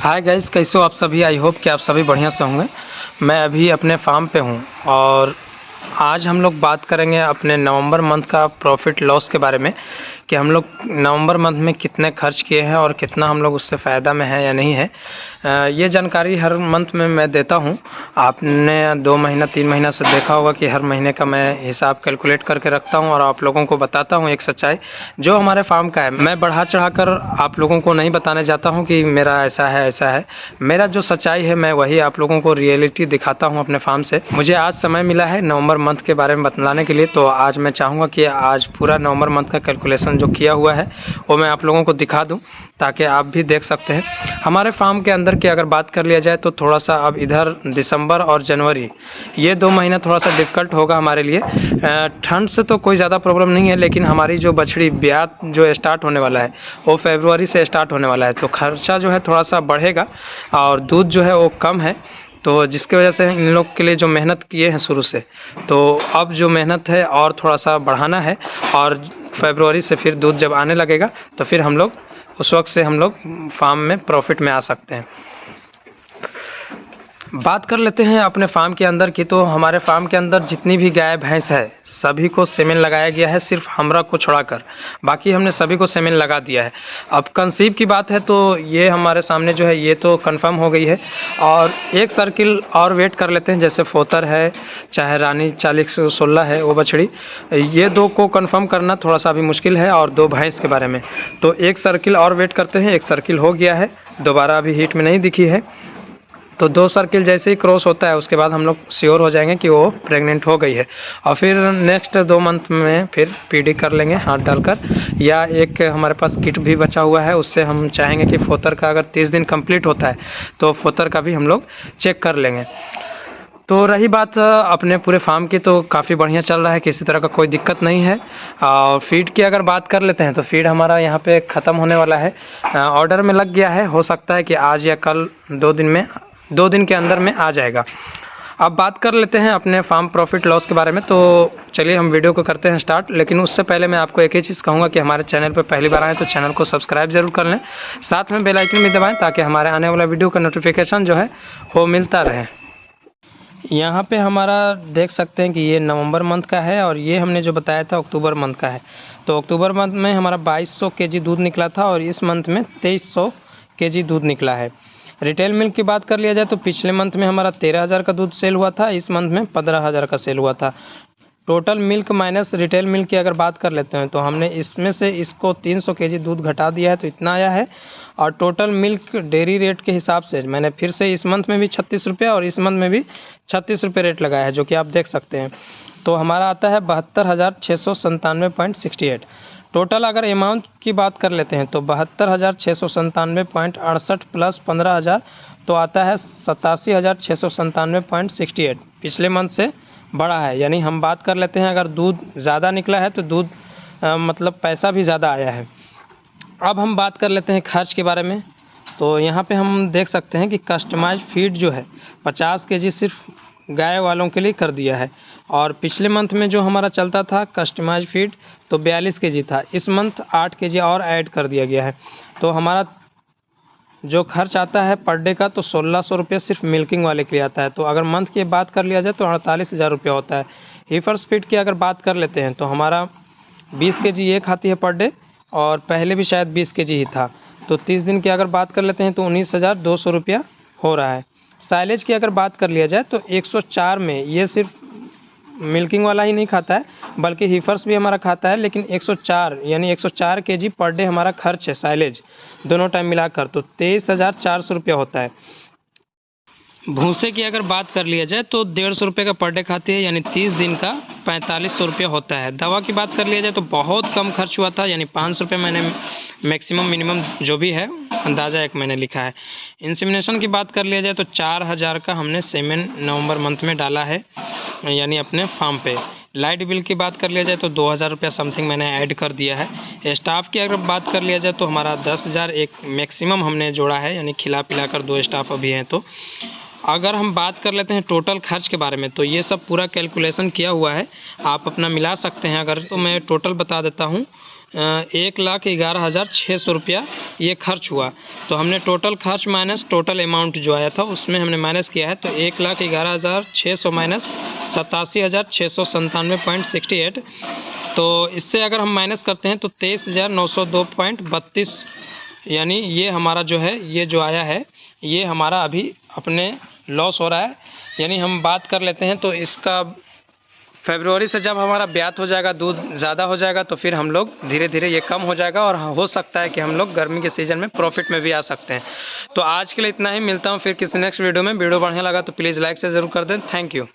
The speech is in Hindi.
हाय गाइस, कैसे हो आप सभी। आई होप कि आप सभी बढ़िया से होंगे। मैं अभी अपने फार्म पे हूँ और आज हम लोग बात करेंगे अपने नवंबर मंथ का प्रॉफिट लॉस के बारे में कि हम लोग नवंबर मंथ में कितने खर्च किए हैं और कितना हम लोग उससे फ़ायदा में है या नहीं है। ये जानकारी हर मंथ में मैं देता हूँ। आपने 2 महीना 3 महीना से देखा होगा कि हर महीने का मैं हिसाब कैलकुलेट करके रखता हूँ और आप लोगों को बताता हूँ एक सच्चाई जो हमारे फार्म का है। मैं बढ़ा चढ़ाकर आप लोगों को नहीं बताने जाता हूँ कि मेरा ऐसा है। मेरा जो सच्चाई है मैं वही आप लोगों को रियलिटी दिखाता हूँ अपने फार्म से। मुझे आज समय मिला है नवंबर मंथ के बारे में बतलाने के लिए, तो आज मैं चाहूँगा कि आज पूरा नवंबर मंथ का कैलकुलेशन जो किया हुआ है वो मैं आप लोगों को दिखा दूँ ताकि आप भी देख सकते हैं। हमारे फार्म के अंदर की अगर बात कर लिया जाए तो थोड़ा सा अब इधर दिसंबर और जनवरी ये 2 महीना थोड़ा सा डिफ़िकल्ट होगा हमारे लिए। ठंड से तो कोई ज़्यादा प्रॉब्लम नहीं है, लेकिन हमारी जो बछड़ी ब्यात जो स्टार्ट होने वाला है वो फरवरी से स्टार्ट होने वाला है, तो खर्चा जो है थोड़ा सा बढ़ेगा और दूध जो है वो कम है। तो जिसकी वजह से इन लोग के लिए जो मेहनत किए हैं शुरू से, तो अब जो मेहनत है और थोड़ा सा बढ़ाना है और फरवरी से फिर दूध जब आने लगेगा तो फिर हम लोग उस वक्त से हम लोग फार्म में प्रॉफिट में आ सकते हैं। बात कर लेते हैं अपने फार्म के अंदर की। तो हमारे फार्म के अंदर जितनी भी गाय भैंस है सभी को सेमेन लगाया गया है, सिर्फ हमरा को छोड़ाकर बाकी हमने सभी को सेमेन लगा दिया है। अब कंसीव की बात है तो ये हमारे सामने जो है ये तो कंफर्म हो गई है और एक सर्किल और वेट कर लेते हैं। जैसे फोतर है चाहे रानी 4016 है वो बछड़ी, ये दो को कंफर्म करना थोड़ा सा अभी मुश्किल है और 2 भैंस के बारे में। तो एक सर्किल और वेट करते हैं। एक सर्किल हो गया है, दोबारा अभी हीट में नहीं दिखी है, तो 2 सर्किल जैसे ही क्रॉस होता है उसके बाद हम लोग श्योर हो जाएंगे कि वो प्रेग्नेंट हो गई है और फिर नेक्स्ट 2 मंथ में फिर पीडी कर लेंगे हाथ डालकर, या एक हमारे पास किट भी बचा हुआ है उससे हम चाहेंगे कि फोतर का अगर 30 दिन कंप्लीट होता है तो फोतर का भी हम लोग चेक कर लेंगे। तो रही बात अपने पूरे फार्म की, तो काफ़ी बढ़िया चल रहा है, किसी तरह का कोई दिक्कत नहीं है। और फीड की अगर बात कर लेते हैं तो फीड हमारा यहाँ पे ख़त्म होने वाला है, ऑर्डर में लग गया है, हो सकता है कि आज या कल 2 दिन के अंदर में आ जाएगा। अब बात कर लेते हैं अपने फार्म प्रॉफिट लॉस के बारे में। तो चलिए हम वीडियो को करते हैं स्टार्ट, लेकिन उससे पहले मैं आपको एक ही चीज़ कहूँगा कि हमारे चैनल पर पहली बार आएँ तो चैनल को सब्सक्राइब जरूर कर लें, साथ में बेल आइकन भी दबाएं ताकि हमारे आने वाला वीडियो का नोटिफिकेशन जो है वो मिलता रहे। यहाँ पे हमारा देख सकते हैं कि ये नवंबर मंथ का है और ये हमने जो बताया था अक्टूबर मंथ का है। तो अक्टूबर मंथ में हमारा 2200 केजी दूध निकला था और इस मंथ में 2300 केजी दूध निकला है। रिटेल मिल्क की बात कर लिया जाए तो पिछले मंथ में हमारा 13,000 का दूध सेल हुआ था, इस मंथ में 15,000 का सेल हुआ था। Total milk minus retail milk की अगर बात कर लेते हैं तो हमने इसमें से इसको 300 केजी दूध घटा दिया है, तो इतना आया है। और टोटल मिल्क डेयरी रेट के हिसाब से मैंने फिर से इस मंथ में भी 36 रुपये और इस मंथ में भी 36 रुपये रेट लगाया है, जो कि आप देख सकते हैं। तो हमारा आता है 72,697.68। टोटल अगर अमाउंट की बात कर लेते हैं तो 72,697.68 प्लस 15,000 तो आता है 87,697.68। पिछले मंथ से बड़ा है, यानी हम बात कर लेते हैं अगर दूध ज़्यादा निकला है तो दूध मतलब पैसा भी ज़्यादा आया है। अब हम बात कर लेते हैं खर्च के बारे में। तो यहाँ पे हम देख सकते हैं कि कस्टमाइज फीड जो है 50 केजी सिर्फ गाय वालों के लिए कर दिया है और पिछले मंथ में जो हमारा चलता था कस्टमाइज फीड तो 42 केजी था, इस मंथ 8 केजी और ऐड कर दिया गया है। तो हमारा जो खर्च आता है पर डे का तो 1600 रुपये सिर्फ मिल्किंग वाले के लिए आता है। तो अगर मंथ की बात कर लिया जाए तो 48,000 रुपये होता है। हीफर्स फीड की अगर बात कर लेते हैं तो हमारा 20 केजी ये खाती है पर डे और पहले भी शायद 20 केजी ही था। तो 30 दिन की अगर बात कर लेते हैं तो 19,200 रुपया हो रहा है। साइलेज की अगर बात कर लिया जाए तो 104 में ये सिर्फ मिल्किंग वाला ही नहीं खाता है बल्कि हीफर्स भी हमारा खाता है, लेकिन 104 यानी 104 केजी पर डे हमारा खर्च है साइलेज दोनों टाइम मिलाकर, तो 23,400 रुपया होता है। भूसे की अगर बात कर लिया जाए तो 150 रुपये का पर डे खाती है, यानी 30 दिन का 4500 रुपया होता है। दवा की बात कर लिया जाए तो बहुत कम खर्च हुआ था, यानी 500 रुपये मैंने मैक्सिमम मिनिमम जो भी है अंदाज़ा एक मैंने लिखा है। इंसेमिनेशन की बात कर लिया जाए तो 4,000 का हमने सेमेन नवंबर मंथ में डाला है, यानी अपने फार्म पे। लाइट बिल की बात कर लिया जाए तो 2,000 रुपया समथिंग मैंने ऐड कर दिया है। स्टाफ की अगर बात कर लिया जाए तो हमारा 10,000 एक मैक्सिमम हमने जोड़ा है, यानी खिला पिला कर 2 स्टाफ अभी हैं। तो अगर हम बात कर लेते हैं टोटल खर्च के बारे में तो ये सब पूरा कैलकुलेशन किया हुआ है, आप अपना मिला सकते हैं। अगर तो मैं टोटल बता देता हूँ, 1,11,600 ये खर्च हुआ। तो हमने टोटल खर्च माइनस टोटल अमाउंट जो आया था उसमें हमने माइनस किया है। तो 1,11,600 माइनस 87,697.68। तो इससे अगर हम माइनस करते हैं तो 23,902.32, यानी ये हमारा जो है ये जो आया है ये हमारा अभी अपने लॉस हो रहा है। यानी हम बात कर लेते हैं तो इसका फरवरी से जब हमारा ब्यात हो जाएगा, दूध ज़्यादा हो जाएगा, तो फिर हम लोग धीरे धीरे ये कम हो जाएगा और हो सकता है कि हम लोग गर्मी के सीज़न में प्रॉफिट में भी आ सकते हैं। तो आज के लिए इतना ही, मिलता हूँ फिर किसी नेक्स्ट वीडियो में। वीडियो बढ़िया लगा तो प्लीज़ लाइक से ज़रूर कर दें। Thank you.